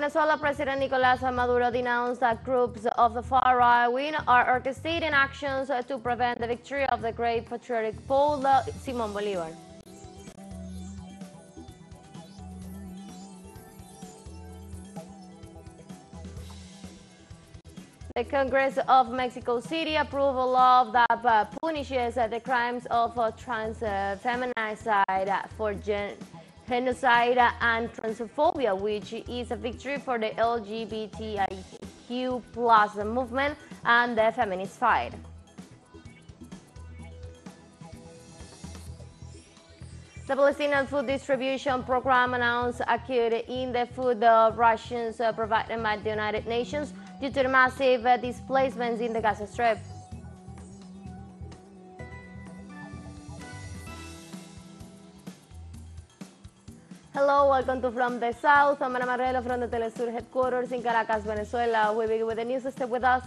Venezuela, President Nicolás Maduro denounced that groups of the far right wing are orchestrating actions to prevent the victory of the great patriotic Paul Simón Bolívar. The Congress of Mexico City approved a law that punishes the crimes of transfeminicide for genocide and transphobia, which is a victory for the LGBTIQ plus movement and the feminist fight. The Palestinian Food Distribution Program announced a cut in the food rations provided by the United Nations due to the massive displacements in the Gaza Strip. Hello, welcome to From the South. I'm Ana Marrero from the teleSUR headquarters in Caracas, Venezuela. We begin with the news. Stay with us.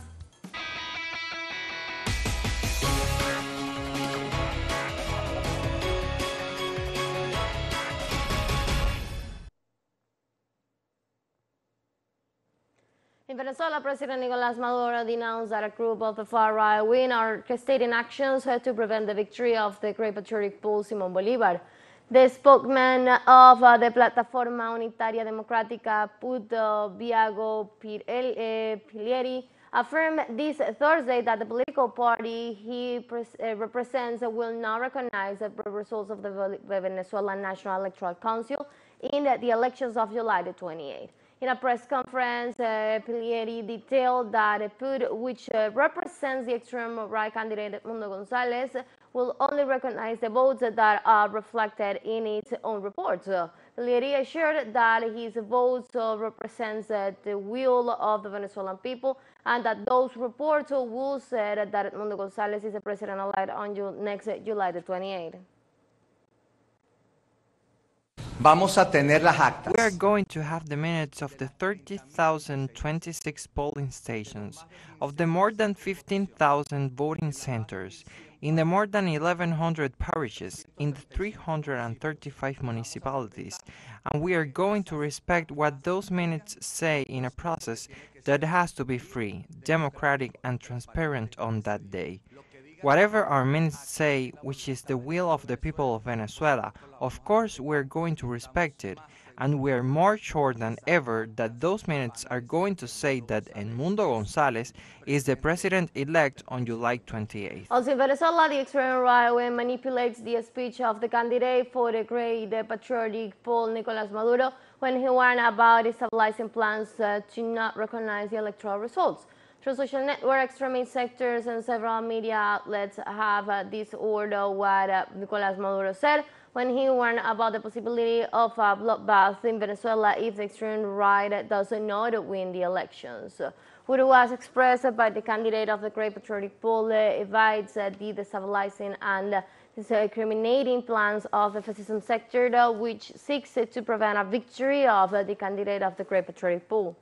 In Venezuela, President Nicolás Maduro denounced that a group of the far-right wing are orchestrating actions to prevent the victory of the great patriotic Paul Simón Bolívar. The spokesman of the Plataforma Unitaria Democrática, Viago Pilieri, affirmed this Thursday that the political party he represents will not recognize the results of the Venezuelan National Electoral Council in the elections of July the 28th. In a press conference, Pilieri detailed that PUD, which represents the extreme right candidate Mundo González, will only recognize the votes that are reflected in its own reports. Pilieri assured that his votes represents the will of the Venezuelan people and that those reports will say that Mundo González is the president-elect on next July the 28th. Vamos a tener las actas. We are going to have the minutes of the 30,026 polling stations, of the more than 15,000 voting centers, in the more than 1,100 parishes, in the 335 municipalities, and we are going to respect what those minutes say in a process that has to be free, democratic, and transparent on that day. Whatever our minutes say, which is the will of the people of Venezuela, of course we're going to respect it, and we're more sure than ever that those minutes are going to say that Mundo González is the president-elect on July 28th. Also in Venezuela, the extreme right wing manipulates the speech of the candidate for the great patriotic Paul Nicolás Maduro when he warned about stabilizing plans to not recognize the electoral results. Through social network, extremist sectors and several media outlets have disordered what Nicolás Maduro said when he warned about the possibility of a bloodbath in Venezuela if the extreme right does not win the elections. What was expressed by the candidate of the great patriotic Paul evides the destabilizing and discriminating plans of the fascism sector, which seeks to prevent a victory of the candidate of the great patriotic Paul.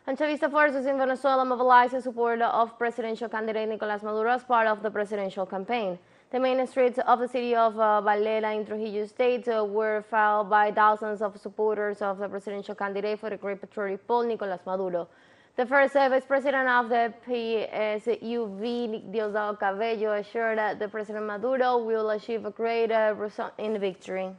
Chavista forces in Venezuela mobilized in support of presidential candidate Nicolás Maduro as part of the presidential campaign. The main streets of the city of Valera in Trujillo State were filled by thousands of supporters of the presidential candidate for the great patriotic Paul Nicolás Maduro. The first vice president of the PSUV, Diosdado Cabello, assured that the President Maduro will achieve a great result in the victory.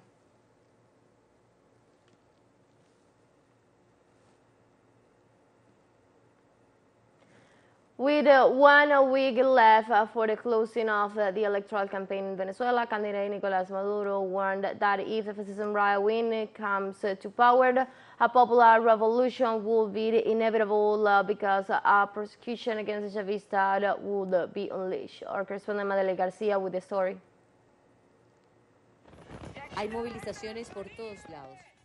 With 1 week left for the closing of the electoral campaign in Venezuela, candidate Nicolás Maduro warned that if the fascism right wing comes to power, a popular revolution will be inevitable because a persecution against the Chavista would be unleashed. Our correspondent Madeleine Garcia with the story.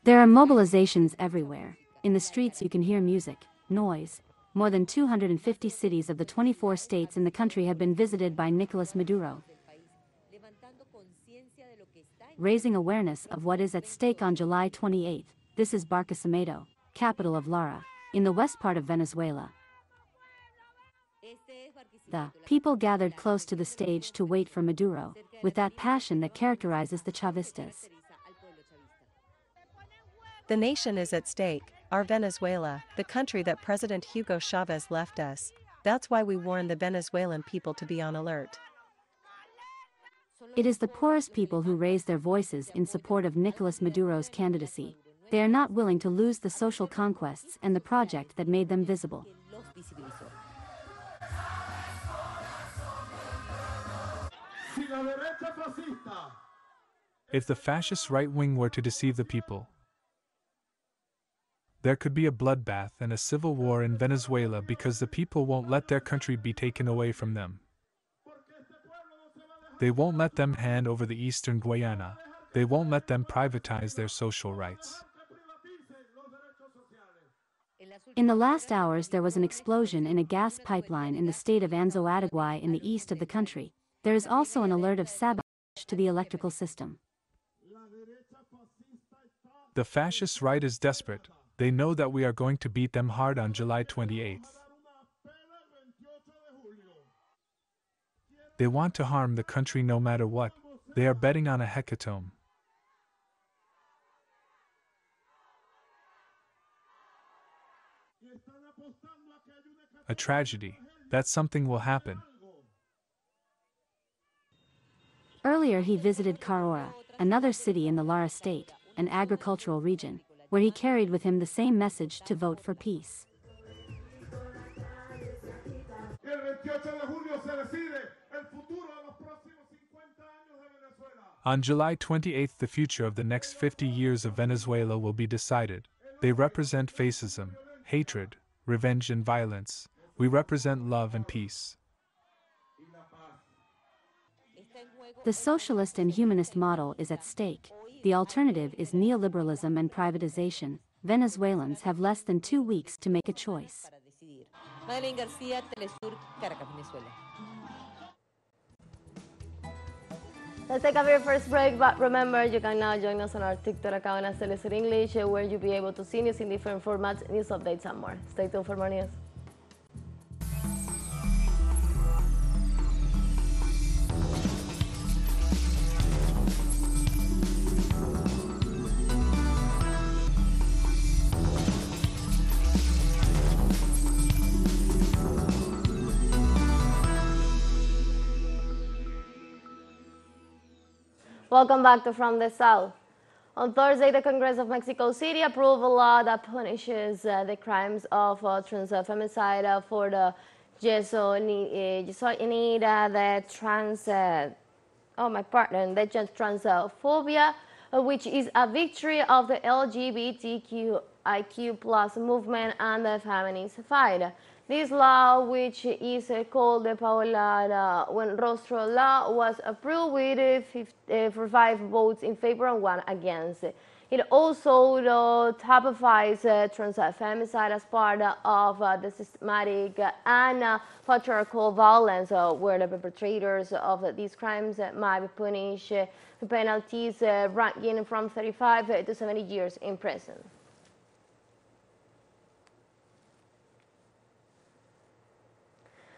There are mobilizations everywhere. In the streets you can hear music, noise. More than 250 cities of the 24 states in the country have been visited by Nicolás Maduro, raising awareness of what is at stake on July 28. This is Barquisimeto, capital of Lara, in the west part of Venezuela. The people gathered close to the stage to wait for Maduro, with that passion that characterizes the Chavistas. The nation is at stake, our Venezuela, the country that President Hugo Chavez left us. That's why we warn the Venezuelan people to be on alert. It is the poorest people who raise their voices in support of Nicolás Maduro's candidacy. They are not willing to lose the social conquests and the project that made them visible. If the fascist right wing were to deceive the people, there could be a bloodbath and a civil war in Venezuela because the people won't let their country be taken away from them. They won't let them hand over the Eastern Guayana. They won't let them privatize their social rights. In the last hours, there was an explosion in a gas pipeline in the state of Anzoátegui in the east of the country. There is also an alert of sabotage to the electrical system. The fascist right is desperate. They know that we are going to beat them hard on July 28th. They want to harm the country no matter what. They are betting on a hecatomb. A tragedy. That something will happen. Earlier he visited Carora, another city in the Lara state, an agricultural region, where he carried with him the same message to vote for peace. On July 28th, the future of the next 50 years of Venezuela will be decided. They represent fascism, hatred, revenge and violence. We represent love and peace. The socialist and humanist model is at stake. The alternative is neoliberalism and privatization. Venezuelans have less than 2 weeks to make a choice. Let's take a very first break, but remember you can now join us on our TikTok account at teleSUR English, where you'll be able to see news in different formats, news updates and more. Stay tuned for more news. Welcome back to From the South. On Thursday, the Congress of Mexico City approved a law that punishes the crimes of transfemicide for the transphobia, which is a victory of the LGBTQIQ plus movement and the feminist fight. This law, which is called the Paola Buenrostro Law, was approved with 5 votes in favor and 1 against. It also typifies transfemicide as part of the systematic and patriarchal violence, where the perpetrators of these crimes might be punished with penalties ranging from 35 to 70 years in prison.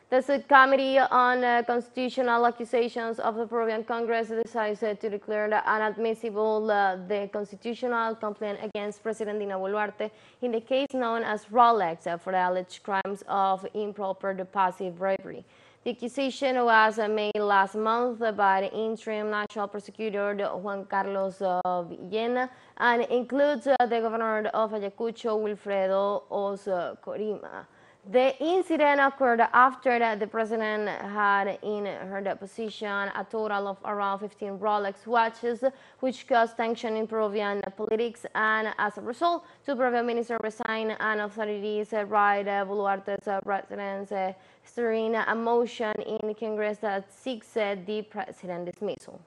The Subcommittee on Constitutional Accusations of the Peruvian Congress decided to declare inadmissible the constitutional complaint against President Dina Boluarte in the case known as Rolex for the alleged crimes of improper passive bribery. The accusation was made last month by the interim national prosecutor Juan Carlos Villena and includes the governor of Ayacucho, Wilfredo Oscorima. The incident occurred after the president had in her deposition a total of around 15 Rolex watches, which caused tension in Peruvian politics, and as a result, two Peruvian ministers resigned and authorities right Boluarte's residence, stirring a motion in Congress that seeks the president's dismissal.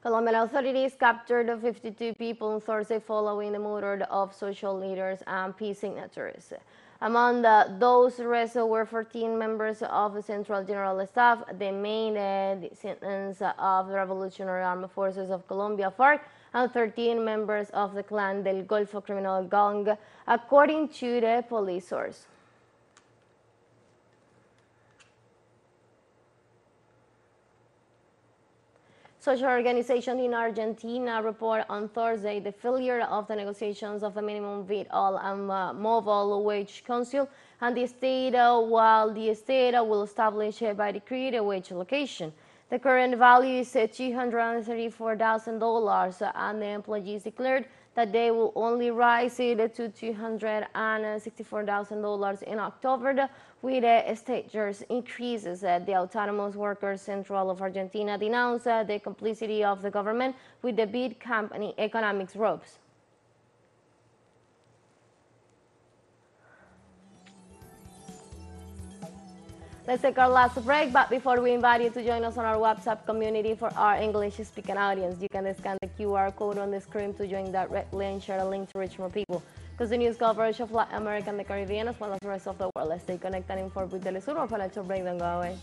Colombian authorities captured 52 people on Thursday following the murder of social leaders and peace signatories. Among those arrested were 14 members of the Central General Staff, the main descendants of the Revolutionary Armed Forces of Colombia, FARC, and 13 members of the Clan del Golfo criminal gang, according to the police source. Social organizations in Argentina report on Thursday the failure of the negotiations of the minimum vital and mobile wage council and the state, while the state will establish by decree the wage allocation. The current value is $234,000, and the employees declared that they will only rise it to $264,000 in October, with the stages increases. The Autonomous Workers Central of Argentina denounced the complicity of the government with the big company economics ropes. Let's take our last break, but before we invite you to join us on our WhatsApp community for our English-speaking audience, you can scan the QR code on the screen to join directly and share a link to reach more people. Because the news coverage of Latin America and the Caribbean, as well as the rest of the world. Let's stay connected and informed with teleSUR. More financial break, don't go away.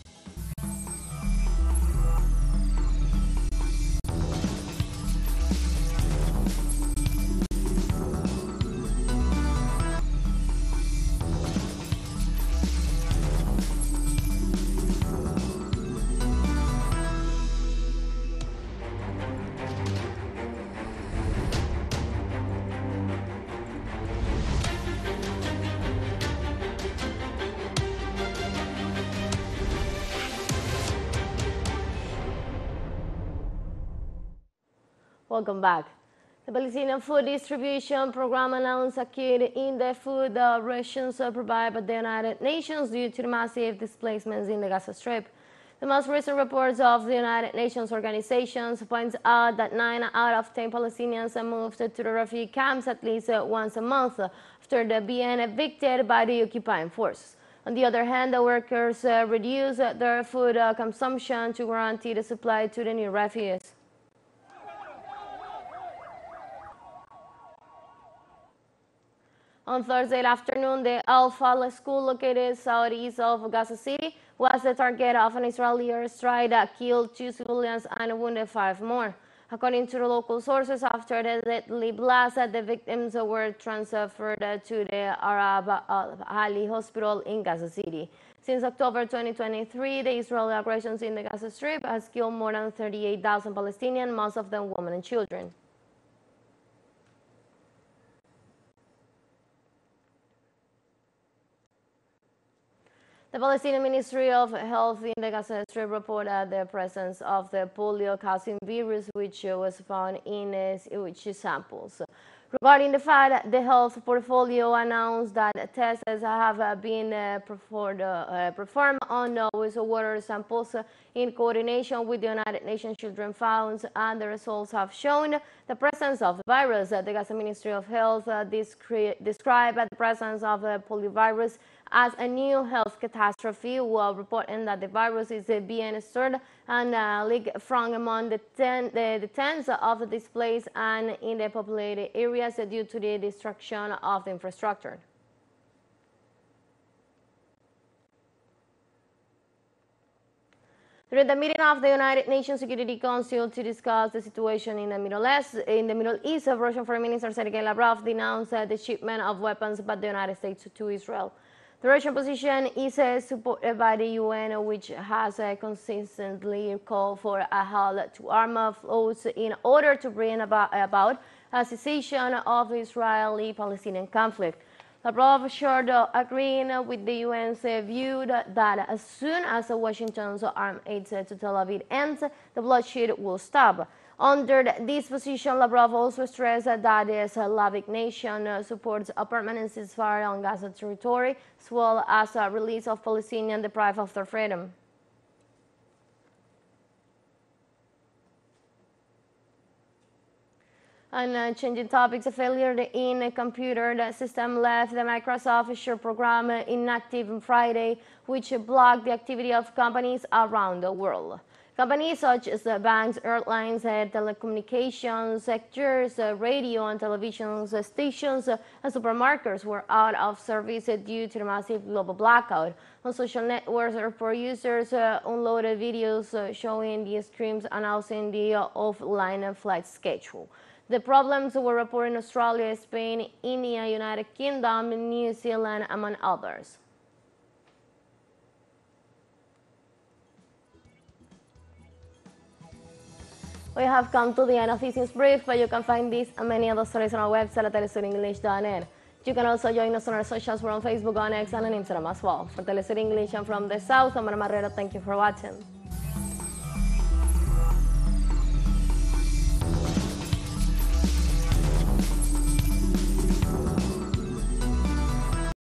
Welcome back. The Palestinian Food Distribution Program announced a kit in the food rations provided by the United Nations due to the massive displacements in the Gaza Strip. The most recent reports of the United Nations organizations points out that 9 out of 10 Palestinians moved to the refugee camps at least once a month after being evicted by the occupying forces. On the other hand, the workers reduced their food consumption to guarantee the supply to the new refugees. On Thursday afternoon, the Al-Fal school located southeast of Gaza City was the target of an Israeli airstrike that killed 2 civilians and wounded 5 more. According to the local sources, after the deadly blast, the victims were transferred to the Arab Al-Ali hospital in Gaza City. Since October 2023, the Israeli aggressions in the Gaza Strip has killed more than 38,000 Palestinians, most of them women and children. The Palestinian Ministry of Health in the Gaza Strip reported the presence of the polio-causing virus, which was found in samples. Regarding the fact, the health portfolio announced that tests have been performed on wastewater samples in coordination with the United Nations Children Fund, and the results have shown the presence of the virus. The Gaza Ministry of Health described the presence of the poliovirus as a new health catastrophe, while reporting that the virus is being stirred and leaked from among the tens of the displaced and in the populated areas due to the destruction of the infrastructure. During the meeting of the United Nations Security Council to discuss the situation in the Middle East, Russian Foreign Minister Sergei Lavrov denounced the shipment of weapons by the United States to Israel. The Russian position is supported by the UN, which has consistently called for a halt to arms flows in order to bring about a cessation of the Israeli-Palestinian conflict. Lavrov shared agreeing with the UN's view that as soon as Washington's arms aid to Tel Aviv ends, the bloodshed will stop. Under this position, Lavrov also stressed that the Slavic nation supports a permanent ceasefire on Gaza territory, as well as a release of Palestinians deprived of their freedom. And changing topics, a failure in a computer system left the Microsoft Azure program inactive on Friday, which blocked the activity of companies around the world. Companies such as banks, airlines, telecommunications sectors, radio and television stations, and supermarkets were out of service due to the massive global blackout. On social networks, airport users uploaded videos showing the streams announcing the offline flight schedule. The problems were reported in Australia, Spain, India, United Kingdom, New Zealand, among others. We have come to the end of this news brief, but you can find this and many other stories on our website at telesurenglish.net. You can also join us on our socials. We're on Facebook, on X, and on Instagram as well. For TeleSUR English and from the South, I'm Ana Marrero. Thank you for watching.